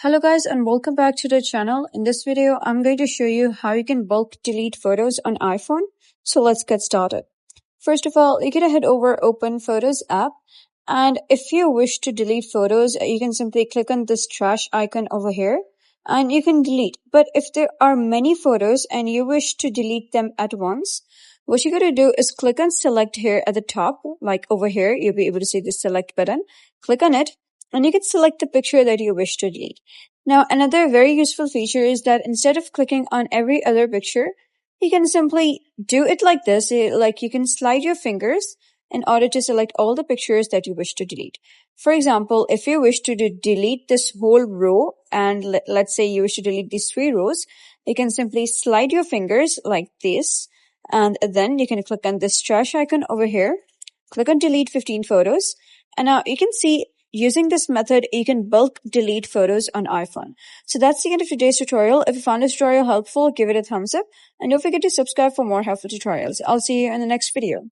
Hello guys and welcome back to the channel. In this video, I'm going to show you how you can bulk delete photos on iPhone. So let's get started. First of all, you can head over Open Photos app. And if you wish to delete photos, you can simply click on this trash icon over here and you can delete. But if there are many photos and you wish to delete them at once, what you're going to do is click on select here at the top, like over here, you'll be able to see the select button. Click on it. And you can select the picture that you wish to delete. Now, another very useful feature is that instead of clicking on every other picture, you can simply do it like this. Like you can slide your fingers in order to select all the pictures that you wish to delete. For example, if you wish to delete this whole row, and let's say you wish to delete these 3 rows, you can simply slide your fingers like this. And then you can click on this trash icon over here. Click on delete 15 photos. And now you can see using this method, you can bulk delete photos on iPhone. So that's the end of today's tutorial. If you found this tutorial helpful, give it a thumbs up. And don't forget to subscribe for more helpful tutorials. I'll see you in the next video.